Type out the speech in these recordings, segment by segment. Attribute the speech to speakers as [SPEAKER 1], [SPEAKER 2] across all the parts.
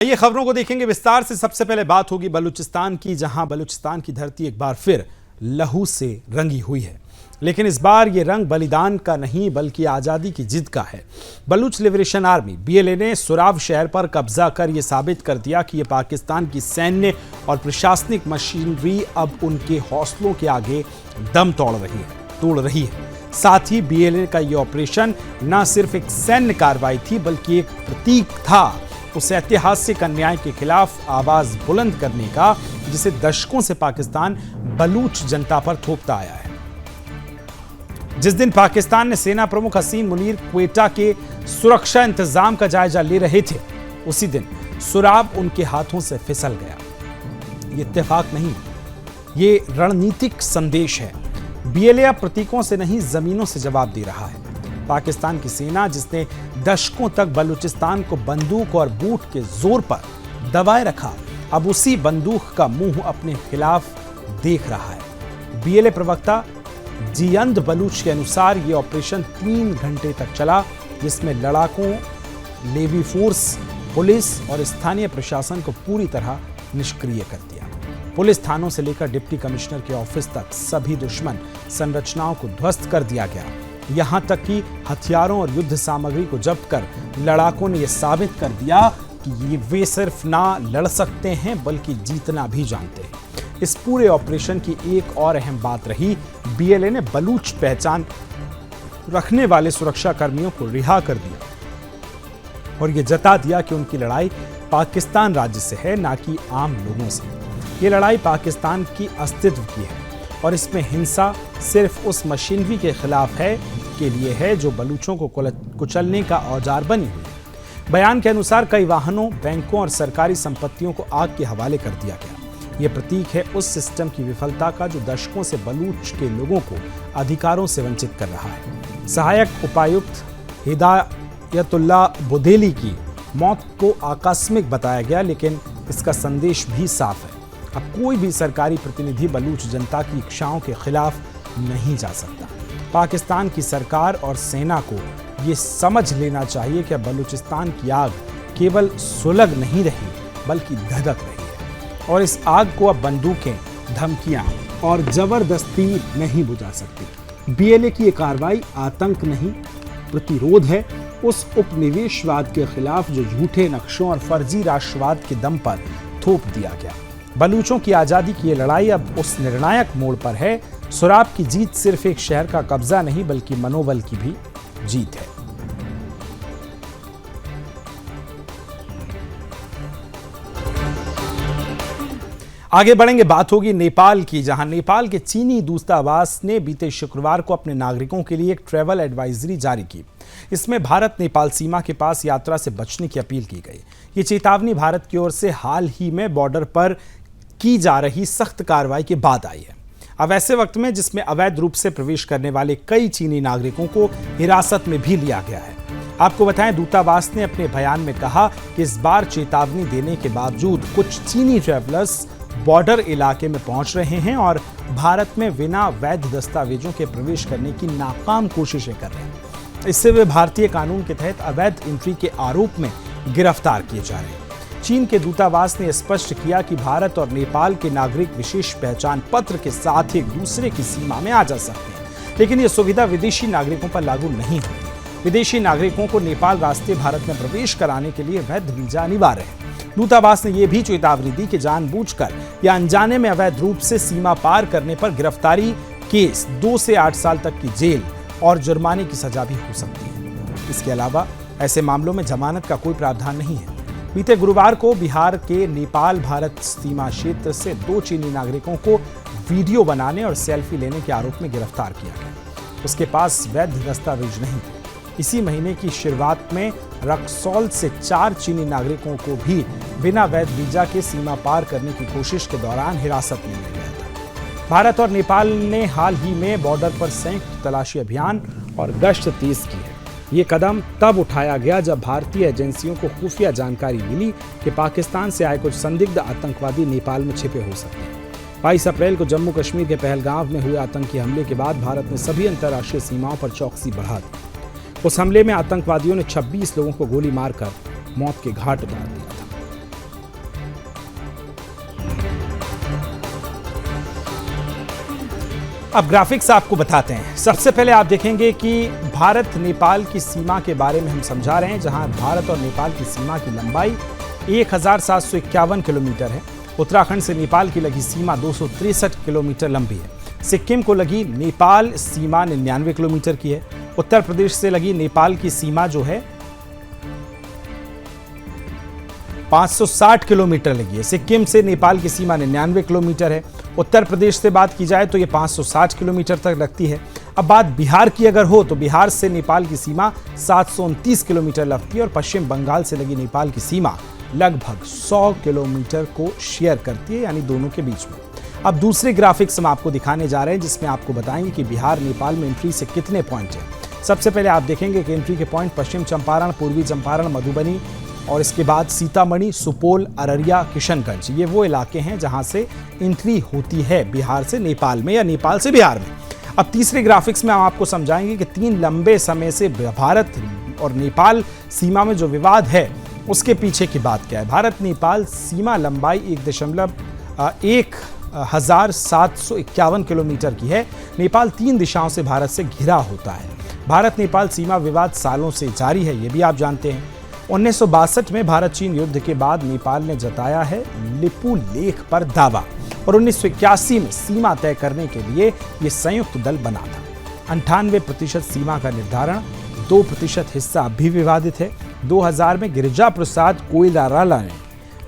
[SPEAKER 1] ये खबरों को देखेंगे विस्तार से। सबसे पहले बात होगी बलूचिस्तान की, जहां बलूचिस्तान की धरती एक बार फिर लहू से रंगी हुई है। लेकिन इस बार ये रंग बलिदान का नहीं बल्कि आज़ादी की जिद का है। बलूच लिबरेशन आर्मी BLA ने सुराब शहर पर कब्जा कर ये साबित कर दिया कि ये पाकिस्तान की सैन्य और प्रशासनिक मशीनरी अब उनके हौसलों के आगे दम तोड़ रही है। साथ ही BLA का ये ऑपरेशन न सिर्फ एक सैन्य कार्रवाई थी बल्कि एक प्रतीक था उस ऐतिहासिक अन्याय के खिलाफ आवाज बुलंद करने का जिसे दशकों से पाकिस्तान बलूच जनता पर थोपता आया है। जिस दिन पाकिस्तान ने सेना प्रमुख हसीन मुनीर क्वेटा के सुरक्षा इंतजाम का जायजा ले रहे थे, उसी दिन सुराब उनके हाथों से फिसल गया। ये इत्तेफाक नहीं, ये रणनीतिक संदेश है। BLA अब प्रतीकों से नहीं जमीनों से जवाब दे रहा है। पाकिस्तान की सेना जिसने दशकों तक बलूचिस्तान को बंदूक और बूट के जोर पर दबाए रखा, अब उसी बंदूक का मुंह अपने खिलाफ देख रहा है। BLA प्रवक्ता जियंद बलूच के अनुसार यह ऑपरेशन 3 घंटे तक चला, जिसमें लड़ाकों, लेवी फोर्स, पुलिस और स्थानीय प्रशासन को पूरी तरह निष्क्रिय कर दिया। पुलिस थानों से लेकर डिप्टी कमिश्नर के ऑफिस तक सभी दुश्मन संरचनाओं को ध्वस्त कर दिया गया। यहां तक कि हथियारों और युद्ध सामग्री को जब्त कर लड़ाकों ने यह साबित कर दिया कि ये वे सिर्फ ना लड़ सकते हैं बल्कि जीतना भी जानते हैं। इस पूरे ऑपरेशन की एक और अहम बात रही, BLA ने बलूच पहचान रखने वाले सुरक्षा कर्मियों को रिहा कर दिया और यह जता दिया कि उनकी लड़ाई पाकिस्तान राज्य से है, ना कि आम लोगों से। ये लड़ाई पाकिस्तान की अस्तित्व की है और इसमें हिंसा सिर्फ उस मशीनरी के खिलाफ के लिए है जो बलूचों को कुचलने का औजार बनी हुई है। बयान के अनुसार कई वाहनों, बैंकों और सरकारी संपत्तियों को आग के हवाले कर दिया गया। यह प्रतीक है उस सिस्टम की विफलता का जो दशकों से बलूच के लोगों को अधिकारों से वंचित कर रहा है। सहायक उपायुक्त हिदायतुल्ला बुदेली की मौत को आकस्मिक बताया गया, लेकिन इसका संदेश भी साफ है। अब कोई भी सरकारी प्रतिनिधि बलूच जनता की इच्छाओं के खिलाफ नहीं जा सकता। पाकिस्तान की सरकार और सेना को ये समझ लेना चाहिए कि बलूचिस्तान की आग केवल सुलग नहीं रही बल्कि धधक रही है और इस आग को अब बंदूकें, धमकियां और जबरदस्ती नहीं बुझा सकती। BLA की ये कार्रवाई आतंक नहीं, प्रतिरोध है उस उपनिवेशवाद के खिलाफ जो झूठे नक्शों और फर्जी राष्ट्रवाद के दम पर थोप दिया गया। बलूचों की आजादी की ये लड़ाई अब उस निर्णायक मोड़ पर है। सुराब की जीत सिर्फ एक शहर का कब्जा नहीं बल्कि मनोबल की भी जीत है। आगे बढ़ेंगे, बात होगी नेपाल की, जहां नेपाल के चीनी दूतावास ने बीते शुक्रवार को अपने नागरिकों के लिए एक ट्रैवल एडवाइजरी जारी की। इसमें भारत नेपाल सीमा के पास यात्रा से बचने की अपील की गई। ये चेतावनी भारत की ओर से हाल ही में बॉर्डर पर की जा रही सख्त कार्रवाई के बाद आई है। अब ऐसे वक्त में जिसमें अवैध रूप से प्रवेश करने वाले कई चीनी नागरिकों को हिरासत में भी लिया गया है। आपको बताएं, दूतावास ने अपने बयान में कहा कि इस बार चेतावनी देने के बावजूद कुछ चीनी ट्रैवलर्स बॉर्डर इलाके में पहुंच रहे हैं और भारत में बिना वैध दस्तावेजों के प्रवेश करने की नाकाम कोशिशें कर रहे हैं। इससे वे भारतीय कानून के तहत अवैध एंट्री के आरोप में गिरफ्तार किए जा रहे हैं। चीन के दूतावास ने स्पष्ट किया कि भारत और नेपाल के नागरिक विशेष पहचान पत्र के साथ एक दूसरे की सीमा में आ जा सकते हैं, लेकिन यह सुविधा विदेशी नागरिकों पर लागू नहीं होती। विदेशी नागरिकों को नेपाल रास्ते भारत में प्रवेश कराने के लिए वैध वीजा अनिवार्य है। दूतावास ने यह भी चेतावनी दी कि जानबूझकर या अनजाने में अवैध रूप से सीमा पार करने पर गिरफ्तारी, केस, 2 से 8 साल तक की जेल और जुर्माने की सजा भी हो सकती है। इसके अलावा ऐसे मामलों में जमानत का कोई प्रावधान नहीं है। बीते गुरुवार को बिहार के नेपाल भारत सीमा क्षेत्र से 2 चीनी नागरिकों को वीडियो बनाने और सेल्फी लेने के आरोप में गिरफ्तार किया गया। उसके पास वैध दस्तावेज नहीं थे। इसी महीने की शुरुआत में रक्सौल से 4 चीनी नागरिकों को भी बिना वैध वीजा के सीमा पार करने की कोशिश के दौरान हिरासत में लिया गया था। भारत और नेपाल ने हाल ही में बॉर्डर पर संयुक्त तलाशी अभियान और गश्त तेज की है। ये कदम तब उठाया गया जब भारतीय एजेंसियों को खुफिया जानकारी मिली कि पाकिस्तान से आए कुछ संदिग्ध आतंकवादी नेपाल में छिपे हो सकते हैं। 22 अप्रैल को जम्मू कश्मीर के पहलगाम में हुए आतंकी हमले के बाद भारत ने सभी अंतर्राष्ट्रीय सीमाओं पर चौकसी बढ़ा दी। उस हमले में आतंकवादियों ने 26 लोगों को गोली मारकर मौत के घाट उतार दिया था। अब ग्राफिक्स आपको बताते हैं। सबसे पहले आप देखेंगे कि भारत नेपाल की सीमा के बारे में हम समझा रहे हैं, जहां भारत और नेपाल की सीमा की लंबाई 1751 किलोमीटर है। उत्तराखंड से नेपाल की लगी सीमा 263 किलोमीटर लंबी है। सिक्किम को लगी नेपाल सीमा 99 किलोमीटर की है। उत्तर प्रदेश से लगी नेपाल की सीमा जो है 560 किलोमीटर लगी है। सिक्किम से नेपाल की सीमा 99 किलोमीटर है। उत्तर प्रदेश से बात की जाए तो ये 560 किलोमीटर तक लगती है। अब बात बिहार की अगर हो तो बिहार से नेपाल की सीमा 729 किलोमीटर लगती है और पश्चिम बंगाल से लगी नेपाल की सीमा लगभग 100 किलोमीटर को शेयर करती है, यानी दोनों के बीच में। अब दूसरे ग्राफिक्स हम आपको दिखाने जा रहे हैं, जिसमें आपको बताएंगे कि बिहार नेपाल में एंट्री से कितने पॉइंट हैं। सबसे पहले आप देखेंगे कि एंट्री के पॉइंट पश्चिम चंपारण, पूर्वी चंपारण, मधुबनी और इसके बाद सीतामढ़ी, सुपौल, अररिया, किशनगंज, ये वो इलाके हैं जहां से एंट्री होती है बिहार से नेपाल में या नेपाल से बिहार में। अब तीसरे ग्राफिक्स में हम आपको समझाएंगे कि 3 लंबे समय से भारत और नेपाल सीमा में जो विवाद है उसके पीछे की बात क्या है। भारत नेपाल सीमा लंबाई 1,1751 किलोमीटर की है। नेपाल 3 दिशाओं से भारत से घिरा होता है। भारत नेपाल सीमा विवाद सालों से जारी है, ये भी आप जानते हैं। 1962 में भारत चीन युद्ध के बाद नेपाल ने जताया है लिपू लेख पर दावा और 1981 में सीमा तय करने के लिए ये संयुक्त दल बना था। 98% सीमा का निर्धारण, 2% हिस्सा अभी विवादित है। 2000 में गिरिजा प्रसाद कोइराला ने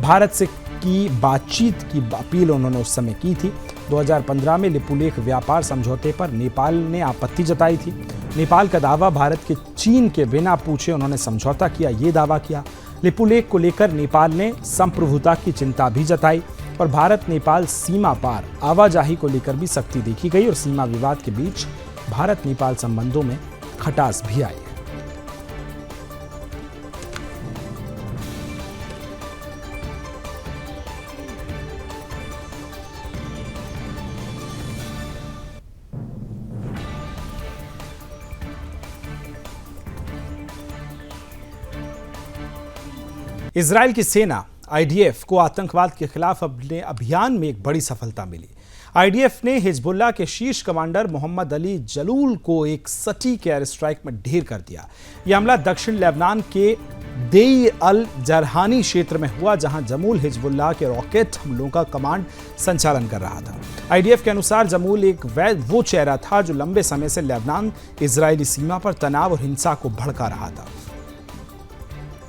[SPEAKER 1] भारत से की बातचीत की अपील उन्होंने उस समय की थी। 2015 में लिपुलेख व्यापार समझौते पर नेपाल ने आपत्ति जताई थी। नेपाल का दावा, भारत के चीन के बिना पूछे उन्होंने समझौता किया, ये दावा किया। लिपुलेख को लेकर नेपाल ने संप्रभुता की चिंता भी जताई और भारत नेपाल सीमा पार आवाजाही को लेकर भी सख्ती देखी गई और सीमा विवाद के बीच भारत नेपाल संबंधों में खटास भी आई है। इजराइल की सेना आईडीएफ को आतंकवाद के खिलाफ अपने अभियान में एक बड़ी सफलता मिली। आईडीएफ ने हिजबुल्लाह के शीर्ष कमांडर मोहम्मद अली जलूल को एक सटीक एयर स्ट्राइक में ढेर कर दिया। यह हमला दक्षिण लेबनान के देई अल जरहानी क्षेत्र में हुआ, जहां जमूल हिजबुल्लाह के रॉकेट हमलों का कमांड संचालन कर रहा था। आईडीएफ के अनुसार जमूल एक वो चेहरा था जो लंबे समय से लेबनान इजरायली सीमा पर तनाव और हिंसा को भड़का रहा था।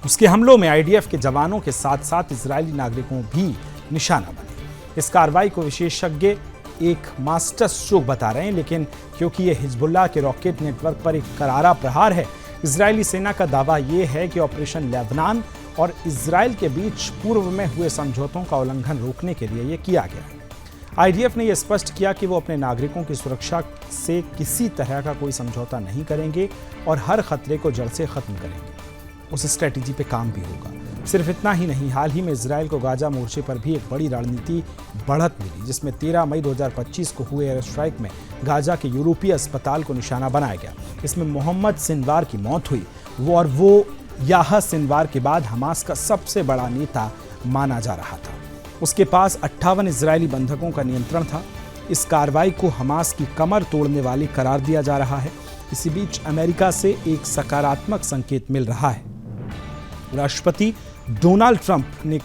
[SPEAKER 1] उसके हमलों में आईडीएफ के जवानों के साथ साथ इजरायली नागरिकों भी निशाना बने। इस कार्रवाई को विशेषज्ञ एक मास्टर स्ट्रोक बता रहे हैं, लेकिन क्योंकि यह हिजबुल्लाह के रॉकेट नेटवर्क पर एक करारा प्रहार है, इजरायली सेना का दावा यह है कि ऑपरेशन लेबनान और इजरायल के बीच पूर्व में हुए समझौतों का उल्लंघन रोकने के लिए यह किया गया है। आईडीएफ ने यह स्पष्ट किया कि वो अपने नागरिकों की सुरक्षा से किसी तरह का कोई समझौता नहीं करेंगे और हर खतरे को जड़ से खत्म करेंगे। उस स्ट्रेटेजी पे काम भी होगा। सिर्फ इतना ही नहीं, हाल ही में इजराइल को गाजा मोर्चे पर भी एक बड़ी रणनीति बढ़त मिली, जिसमें 13 मई 2025 को हुए एयर स्ट्राइक में गाजा के यूरोपीय अस्पताल को निशाना बनाया गया। इसमें मोहम्मद सिनवार की मौत हुई, वो याह सिनवार के बाद हमास का सबसे बड़ा नेता माना जा रहा था। उसके पास 58 इजरायली बंधकों का नियंत्रण था। इस कार्रवाई को हमास की कमर तोड़ने वाली करार दिया जा रहा है। इसी बीच अमेरिका से एक सकारात्मक संकेत मिल रहा है। राष्ट्रपति डोनाल्ड ट्रंप ने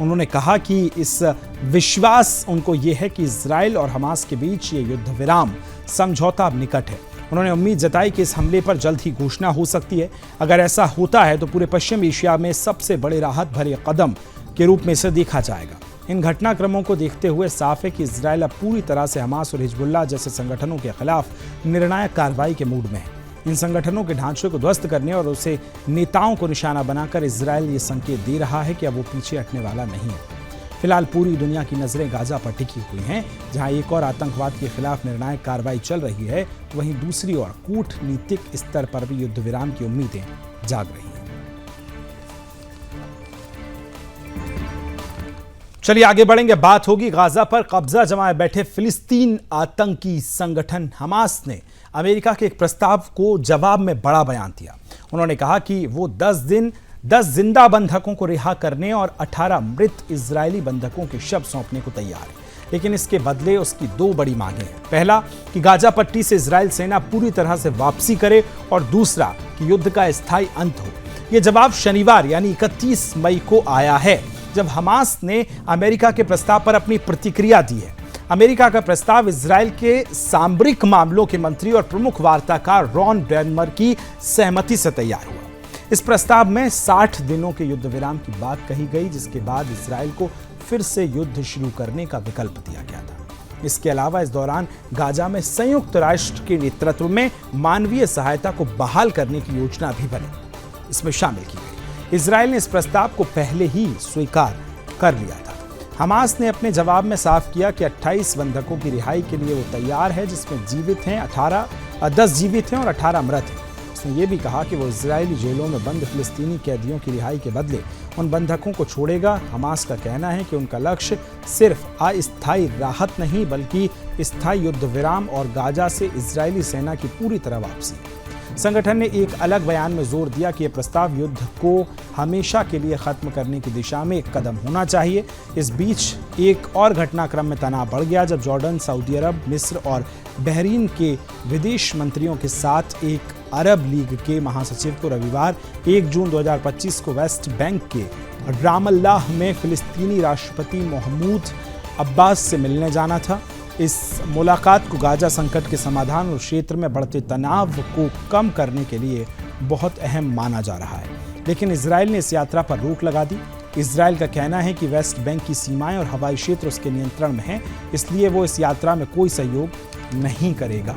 [SPEAKER 1] उन्होंने कहा कि इस विश्वास उनको यह है कि इजराइल और हमास के बीच ये युद्ध विराम समझौता अब निकट है। उन्होंने उम्मीद जताई कि इस हमले पर जल्द ही घोषणा हो सकती है। अगर ऐसा होता है तो पूरे पश्चिम एशिया में सबसे बड़े राहत भरे कदम के रूप में इसे देखा जाएगा। इन घटनाक्रमों को देखते हुए साफ है कि इजराइल अब पूरी तरह से हमास और हिजबुल्लाह जैसे संगठनों के खिलाफ निर्णायक कार्रवाई के मूड में है। इन संगठनों के ढांचे को ध्वस्त करने और उसे नेताओं को निशाना बनाकर इजराइल ये संकेत दे रहा है कि अब वो पीछे हटने वाला नहीं है। फिलहाल पूरी दुनिया की नजरें गाजा पर टिकी हुई हैं, जहां एक और आतंकवाद के खिलाफ निर्णायक कार्रवाई चल रही है, वहीं दूसरी ओर कूटनीतिक स्तर पर भी युद्ध विराम की उम्मीदें जाग रही हैं। चलिए आगे बढ़ेंगे। बात होगी गाजा पर कब्जा जमाए बैठे फिलिस्तीन आतंकी संगठन हमास ने अमेरिका के एक प्रस्ताव को जवाब में बड़ा बयान दिया। उन्होंने कहा कि वो 10 जिंदा बंधकों को रिहा करने और 18 मृत इजरायली बंधकों के शव सौंपने को तैयार है। लेकिन इसके बदले उसकी दो बड़ी मांगें हैं। पहला कि गाजा पट्टी से इजरायल सेना पूरी तरह से वापसी करे और दूसरा कि युद्ध का स्थायी अंत हो। यह जवाब शनिवार यानी 31 मई को आया है, जब हमास ने अमेरिका के प्रस्ताव पर अपनी प्रतिक्रिया दी है। अमेरिका का प्रस्ताव इजरायल के सामरिक मामलों के मंत्री और प्रमुख वार्ताकार रॉन डेनमर की सहमति से तैयार हुआ। इस प्रस्ताव में 60 दिनों के युद्ध विराम की बात कही गई, जिसके बाद इजरायल को फिर से युद्ध शुरू करने का विकल्प दिया गया था। इसके अलावा इस दौरान गाजा में संयुक्त राष्ट्र के नेतृत्व में मानवीय सहायता को बहाल करने की योजना भी बनी, इसमें शामिल की गई। इजरायल ने इस प्रस्ताव को पहले ही स्वीकार कर लिया था। हमास ने अपने जवाब में साफ किया कि 28 बंधकों की रिहाई के लिए वो तैयार है, जिसमें 10 जीवित हैं और 18 मृत हैं। उसने ये भी कहा कि वो इजरायली जेलों में बंद फिलिस्तीनी कैदियों की रिहाई के बदले उन बंधकों को छोड़ेगा। हमास का कहना है कि उनका लक्ष्य सिर्फ अस्थायी राहत नहीं बल्कि स्थायी युद्ध विराम और गाजा से इजरायली सेना की पूरी तरह वापसी है। संगठन ने एक अलग बयान में जोर दिया कि यह प्रस्ताव युद्ध को हमेशा के लिए खत्म करने की दिशा में एक कदम होना चाहिए। इस बीच एक और घटनाक्रम में तनाव बढ़ गया जब जॉर्डन, सऊदी अरब, मिस्र और बहरीन के विदेश मंत्रियों के साथ एक अरब लीग के महासचिव को रविवार 1 जून 2025 को वेस्ट बैंक के रामल्लाह में फिलिस्तीनी राष्ट्रपति महमूद अब्बास से मिलने जाना था। इस मुलाकात को गाजा संकट के समाधान और क्षेत्र में बढ़ते तनाव को कम करने के लिए बहुत अहम माना जा रहा है, लेकिन इजरायल ने इस यात्रा पर रोक लगा दी। इजरायल का कहना है कि वेस्ट बैंक की सीमाएं और हवाई क्षेत्र उसके नियंत्रण में हैं, इसलिए वो इस यात्रा में कोई सहयोग नहीं करेगा।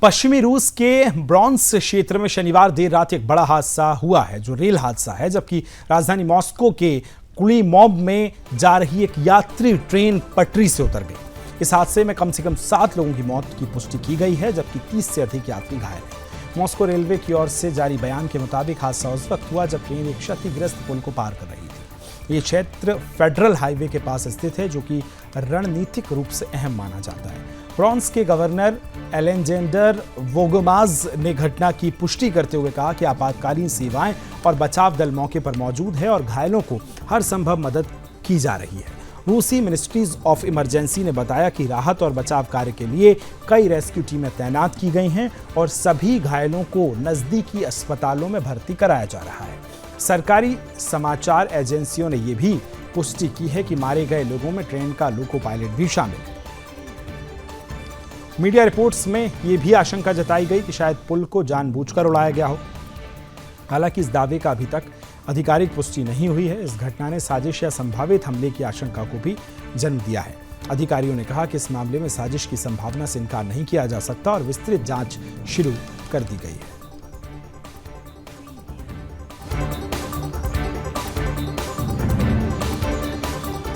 [SPEAKER 1] पश्चिमी रूस के ब्रॉन्स क्षेत्र में शनिवार देर रात एक बड़ा हादसा हुआ है, जो रेल हादसा है, जबकि राजधानी मॉस्को के कुलीमॉब में जा रही एक यात्री ट्रेन पटरी से उतर गई। इस हादसे में कम से कम 7 लोगों की मौत की पुष्टि की गई है, जबकि 30 से अधिक यात्री घायल हैं। मॉस्को रेलवे की ओर से जारी बयान के मुताबिक हादसा उस वक्त हुआ जब ट्रेन एक क्षतिग्रस्त पुल को पार कर रही थी। ये क्षेत्र फेडरल हाईवे के पास स्थित है, जो कि रणनीतिक रूप से अहम माना जाता है। फ्रांस के गवर्नर एलेक्जेंडर वोगमाज ने घटना की पुष्टि करते हुए कहा कि आपातकालीन सेवाएं और बचाव दल मौके पर मौजूद है और घायलों को हर संभव मदद की जा रही है। रूसी मिनिस्ट्रीज ऑफ इमरजेंसी ने बताया कि राहत और बचाव कार्य के लिए कई रेस्क्यू टीमें तैनात की गई हैं और सभी घायलों को नजदीकी अस्पतालों में भर्ती कराया जा रहा है। सरकारी समाचार एजेंसियों ने यह भी पुष्टि की है कि मारे गए लोगों में ट्रेन का लोको पायलट भी शामिल है। मीडिया रिपोर्ट्स में यह भी आशंका जताई गई कि शायद पुल को जानबूझकर उड़ाया गया हो। हालांकि इस दावे का अभी तक आधिकारिक पुष्टि नहीं हुई है। इस घटना ने साजिश या संभावित हमले की आशंका को भी जन्म दिया है। अधिकारियों ने कहा कि इस मामले में साजिश की संभावना से इनकार नहीं किया जा सकता और विस्तृत जांच शुरू कर दी गई है।